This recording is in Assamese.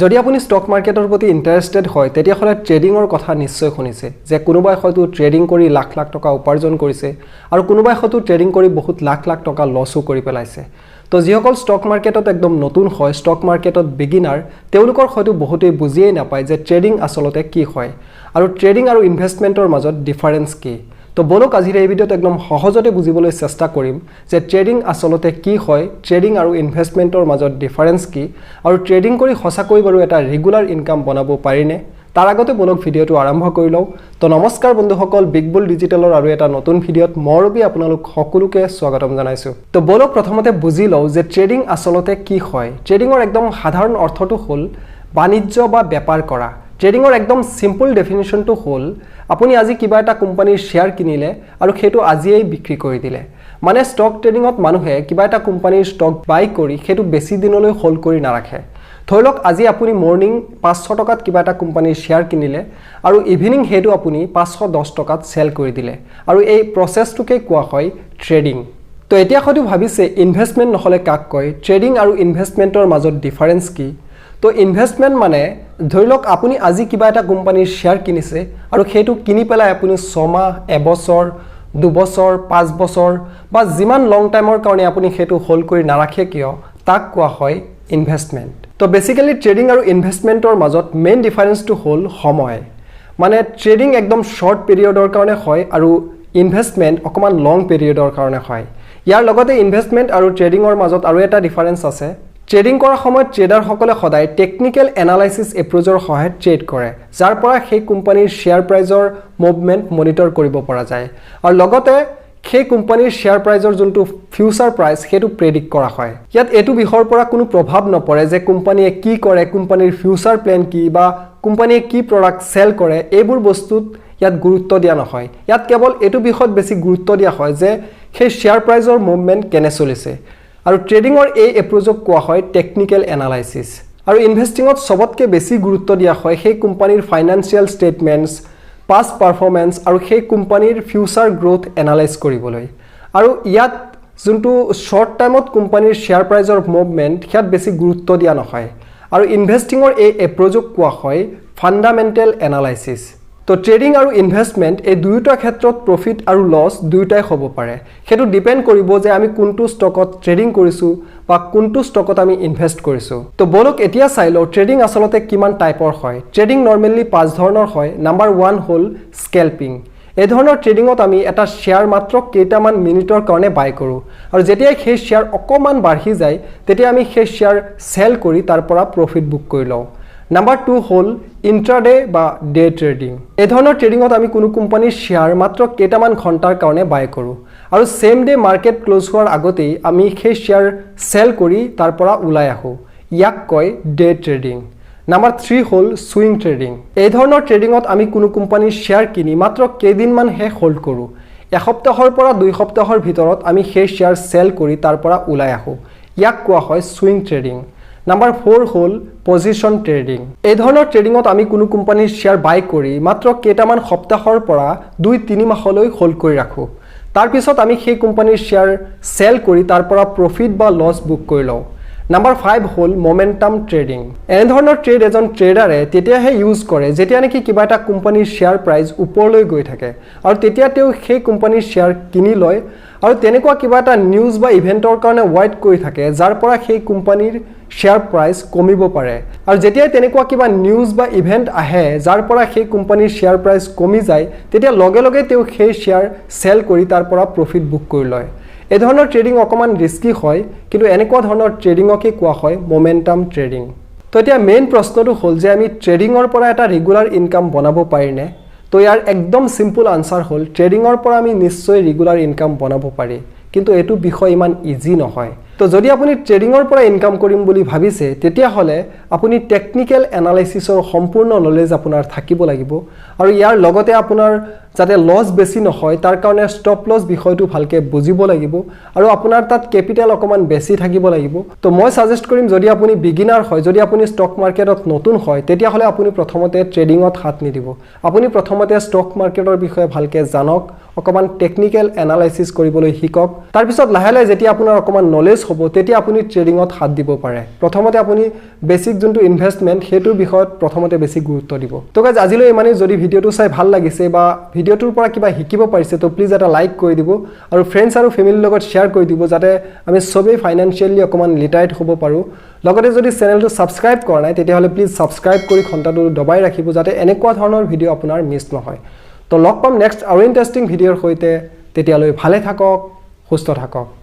যদি আপুনি ষ্টক মাৰ্কেটৰ প্ৰতি ইণ্টাৰেষ্টেড হয় তেতিয়াহ'লে ট্ৰেডিঙৰ কথা নিশ্চয় শুনিছে যে কোনোবাই হয়তো ট্ৰেডিং কৰি লাখ লাখ টকা উপাৰ্জন কৰিছে আৰু কোনোবাই হয়তো ট্ৰেডিং কৰি বহুত লাখ লাখ টকা লছো কৰি পেলাইছে তো যিসকল ষ্টক মাৰ্কেটত একদম নতুন হয় ষ্টক মাৰ্কেটত বিগিনাৰ তেওঁলোকৰ হয়তো বহুতেই বুজিয়েই নাপায় যে ট্ৰেডিং আসলতে কি হয় আৰু ট্ৰেডিং আৰু ইনভেষ্টমেণ্টৰ মাজত ডিফাৰেন্স কি তো বলক আজিৰ এই ভিডিঅ'ত একদম সহজতে বুজিবলৈ চেষ্টা কৰিম যে ট্ৰেডিং আসলতে কি হয় ট্ৰেডিং আৰু ইনভেষ্টমেণ্টৰ মাজত ডিফাৰেন্স কি আৰু ট্ৰেডিং কৰি সঁচাকৈ বাৰু এটা ৰেগুলাৰ ইনকাম বনাব পাৰিনে তাৰ আগতে বলক ভিডিঅ'টো আৰম্ভ কৰি লওঁ তো নমস্কাৰ বন্ধুসকল বিগ বুল ডিজিটেলৰ আৰু এটা নতুন ভিডিঅ'ত মই ৰবি আপোনালোক সকলোকে স্বাগতম জনাইছো তো বলক প্ৰথমতে বুজি লওঁ যে ট্ৰেডিং আসলতে কি হয় ট্ৰেডিঙৰ একদম সাধাৰণ অৰ্থটো হ'ল বাণিজ্য বা বেপাৰ কৰা ট্ৰেডিঙৰ একদম সিম্পল ডেফিনিশনটো হ'ল আপুনি আজি কিবা এটা কোম্পানীৰ শেয়াৰ কিনিলে আৰু সেইটো আজিয়েই বিক্ৰী কৰি দিলে মানে ষ্টক ট্ৰেডিঙত মানুহে কিবা এটা কোম্পানীৰ ষ্টক বাই কৰি সেইটো বেছি দিনলৈ হোল্ড কৰি নাৰাখে ধৰি লওক আজি আপুনি মৰ্নিং 500 টকাত কিবা এটা কোম্পানীৰ শেয়াৰ কিনিলে আৰু ইভিনিং হেটো আপুনি 510 টকাত সেল কৰি দিলে আৰু এই প্ৰসেছটোকে কোৱা হয় ট্ৰেডিং তো এতিয়া হয়তো ভাবিছে ইনভেষ্টমেণ্ট নহলে কাক কয় ট্ৰেডিং আৰু ইনভেষ্টমেণ্টৰ মাজত ডিফাৰেন্স কি তো ইনভেষ্টমেণ্ট মানে ধৰি লওক আপুনি আজি কিবা এটা কোম্পানীৰ শেয়াৰ কিনিছে আৰু হেটো কিনি পেলাই আপুনি 6 মাহ এবছৰ 2 বছৰ 5 বছৰ বা যিমান লং টাইমৰ কাৰণে আপুনি হেটো হোল্ড কৰি নাৰাখে কিয় তাক কোৱা হয় ইনভেষ্টমেণ্ট তো বেসিক্যালি ট্ৰেডিং আৰু ইনভেষ্টমেণ্টৰ মাজত মেইন ডিফাৰেন্সটো হ'ল সময় মানে ট্ৰেডিং একদম শৰ্ট পিৰিয়ডৰ কাৰণে হয় আৰু ইনভেষ্টমেণ্ট অকমান লং পিৰিয়ডৰ কাৰণে হয় ইয়াৰ লগতে ইনভেষ্টমেণ্ট আৰু ট্ৰেডিঙৰ মাজত আৰু এটা ডিফাৰেন্স আছে ট্ৰেডিং কৰাৰ সময়ত ট্ৰেডাৰসকলে সদায় টেকনিক্যাল এনালাইসিস এপ্ৰোচৰ সহায়ত ট্ৰেড কৰে যাৰ পৰা সেই কোম্পানীৰ শেয়াৰ প্ৰাইজৰ মুভমেন্ট মনিটৰ কৰিব পৰা যায় আৰু লগতে সেই কোম্পানীৰ শেয়াৰ প্ৰাইজৰ যোনটো ফিউচাৰ প্ৰাইস হেতু প্ৰেডিক্ট কৰা হয় ইয়াত এটো বিষয়ৰ পৰা কোনো প্ৰভাৱ নপৰে যে কোম্পানীয়ে কি কৰে কোম্পানীৰ ফিউচাৰ প্ল্যান কি বা কোম্পানীয়ে কি প্ৰডাক্ট সেল কৰে এইবোৰ বস্তুত ইয়াত গুৰুত্ব দিয়া নহয় ইয়াত কেৱল এটো বিষয়ত বেছি গুৰুত্ব দিয়া হয় যে সেই শেয়াৰ প্ৰাইজৰ মুভমেন্ট কেনে চলিছে আৰু ট্ৰেডিঙৰ এই এপ্ৰোচক কোৱা হয় টেকনিক্যাল এনালাইসিস আৰু ইনভেষ্টিঙত সবতকে বেছি গুৰুত্ব দিয়া হয় সেই কোম্পানীৰ ফাইনান্সিয়াল ষ্টেটমেন্টস past performance আৰু সেই কোম্পানীৰ ফিউচাৰ গ্ৰোথ এনালাইজ কৰিবলৈ আৰু ইয়াত যোনটো শৰ্ট টাইমত কোম্পানীৰ শেয়াৰ প্ৰাইজৰ মুভমেন্ট হিয়াত বেছি গুৰুত্ব দিয়া নহয় আৰু ইনভেষ্টিঙৰ এই এপ্ৰোচক কোৱা হয় ফান্ডামেন্টাল এনালাইসিস তো ট্ৰেডিং আৰু ইনভেষ্টমেণ্ট এই দুয়োটা ক্ষেত্ৰত প্ৰফিট আৰু লছ দুয়োটাই হ'ব পাৰে হেতু ডিপেন্ড কৰিব যে আমি কোনটো ষ্টকত ট্ৰেডিং কৰিছো বা কোনটো ষ্টকত আমি ইনভেষ্ট কৰিছো তো বলক এতিয়া চাই লও ট্ৰেডিং আসলতে কিমান টাইপৰ হয় ট্ৰেডিং নৰমালি 5 ধৰণৰ হয় নাম্বাৰ 1 হ'ল স্কেলপিং এই ধৰণৰ ট্ৰেডিঙত আমি এটা শেয়াৰ মাত্ৰ কেইটামান মিনিটৰ কাৰণে বাই কৰো আৰু যেতিয়া সেই শেয়াৰ অকমান বাঢ়ি যায় তেতিয়া আমি সেই শেয়াৰ সেল কৰি তাৰ পৰা প্ৰফিট বুক কৰি লওঁ Number 2 হল ইন্ট্ৰাডে বা ডে ট্ৰেডিং এই ধৰণৰ ট্ৰেডিঙত আমি কোনো কোম্পানীৰ শেয়াৰ মাত্ৰ কেইটামান ঘণ্টাৰ কাৰণে বাই কৰো আৰু সেম ডে মাৰ্কেট ক্লোজ হোৱাৰ আগতেই আমি সেই শেয়াৰ সেল কৰি তাৰ পৰা ওলাই আহো ইয়াক কয় ডে ট্ৰেডিং Number 3 হল সুইং ট্ৰেডিং এই ধৰণৰ ট্ৰেডিঙত আমি কোনো কোম্পানীৰ শেয়াৰ কিনি মাত্ৰ কেইদিনমান হে হোল্ড কৰো এসপ্তাহৰ পৰা 2 সপ্তাহৰ ভিতৰত আমি সেই শেয়াৰ সেল কৰি তাৰ পৰা ওলাই আহো ইয়াক কোৱা হয় সুইং ট্ৰেডিং Number 4 হল পজিশন ট্ৰেডিং এই ধৰণৰ ট্ৰেডিঙত আমি কোনো কোম্পানীৰ শেয়াৰ বাই কৰি মাত্ৰ কেইটামান সপ্তাহৰ পৰা 2-3 মাহলৈ হোল্ড কৰি ৰাখো তাৰ পিছত আমি সেই কোম্পানীৰ শেয়াৰ সেল কৰি তাৰ পৰা প্ৰফিট বা লছ বুক কৰি লওঁ Number 5 হল মোমেন্টাম ট্ৰেডিং এই ধৰণৰ ট্ৰেড এজন ট্ৰেডাৰে তেতিয়াহে ইউজ কৰে যেতিয়া নেকি কিবা এটা কোম্পানীৰ শেয়াৰ প্ৰাইস ওপৰলৈ গৈ থাকে আৰু তেতিয়া তেওঁ সেই কোম্পানীৰ শেয়াৰ কিনি লয় আৰু তেনেকুৱা কিবা এটা নিউজ বা ইভেন্টৰ কাৰণে ওয়েট কৰি থাকে যাৰ পৰা সেই কোম্পানীৰ শেয়াৰ প্ৰাইস কমিব পাৰে আৰু যেতিয়া তেনেকুৱা কিবা নিউজ বা ইভেন্ট আহে যাৰ পৰা সেই কোম্পানীৰ শেয়াৰ প্ৰাইস কমি যায় তেতিয়া লগে লগে তেওঁ সেই শেয়াৰ সেল কৰি তাৰ পৰা প্ৰফিট বুক কৰি লয় এই ধৰণৰ ট্ৰেডিং অকমান ৰিস্কি হয় কিন্তু এনেকুৱা ধৰণৰ ট্ৰেডিঙকে কোৱা হয় মোমেন্টাম ট্ৰেডিং তো এতিয়া মেইন প্ৰশ্নটো হ'ল যে আমি ট্ৰেডিঙৰ পৰা এটা ৰেগুলাৰ ইনকাম বনাব পাৰিনে তো ইয়াৰ একদম সিম্পল আনসাৰ হ'ল ট্ৰেডিঙৰ পৰা আমি নিশ্চয় ৰেগুলাৰ ইনকাম বনাব পাৰি কিন্তু এটো বিষয় ইমান ইজি নহয় তো যদি আপুনি ট্ৰেডিঙৰ পৰা ইনকাম কৰিম বুলি ভাবিছে তেতিয়া হলে আপুনি টেকনিক্যাল এনালাইসিসৰ সম্পূৰ্ণ নলেজ আপোনাৰ থাকিব লাগিব আৰু ইয়াৰ লগতে আপোনাৰ যাতে লছ বেছি নহয় তাৰ কাৰণে ষ্টপ লছ বিষয়টো ভালকে বুজিব লাগিব আৰু আপোনাৰ তাত ক্যাপিটাল অকমান বেছি থাকিব লাগিব তো মই সাজেষ্ট কৰিম যদি আপুনি বিগিনাৰ হয় যদি আপুনি ষ্টক মাৰ্কেটত নতুন হয় তেতিয়া হলে আপুনি প্ৰথমতে ট্ৰেডিঙত হাত নিদিব আপুনি প্ৰথমতে ষ্টক মাৰ্কেটৰ বিষয়ে ভালকে জানক অকমান টেকনিক্যাল এনালাইসিস কৰিবলৈ শিকক তাৰ পিছত লাহে লাহে যেতিয়া আপোনাৰ অকমান নলেজ হ'ব তেতিয়া আপুনি ট্ৰেডিঙত হাত দিব পাৰে প্ৰথমতে আপুনি বেসিক যোনটো ইনভেষ্টমেন্ট হেতুৰ বিষয়ত প্ৰথমতে বেছি গুৰুত্ব দিব তো গাইজ আজিলৈ মানে যদি ভিডিওটো চাই ভাল লাগিছে বা ভিডিওটোৰ পৰা কিবা শিকিব পাৰিছে তো প্লিজ এটা লাইক কৰি দিব আৰু ফ্ৰেণ্ডছ আৰু ফেমিলিৰ লগত শেয়াৰ কৰি দিব যাতে আমি সবেই ফাইনান্সিয়ালি অকমান লিটাৰেট হ'ব পাৰো লগতে যদি চেনেলটো সাবস্ক্ৰাইব কৰা নাই তেতিয়া হলে প্লিজ সাবস্ক্ৰাইব কৰি ঘণ্টাটো দবাই ৰাখিব যাতে এনেকুৱা ধৰণৰ ভিডিও আপোনাৰ মিছ নহয় তো লগ পাম নেক্সট আৰু ইন্টাৰেষ্টিং ভিডিওৰ সৈতে তেতিয়ালৈ ভালে থাকক সুস্থ থাকক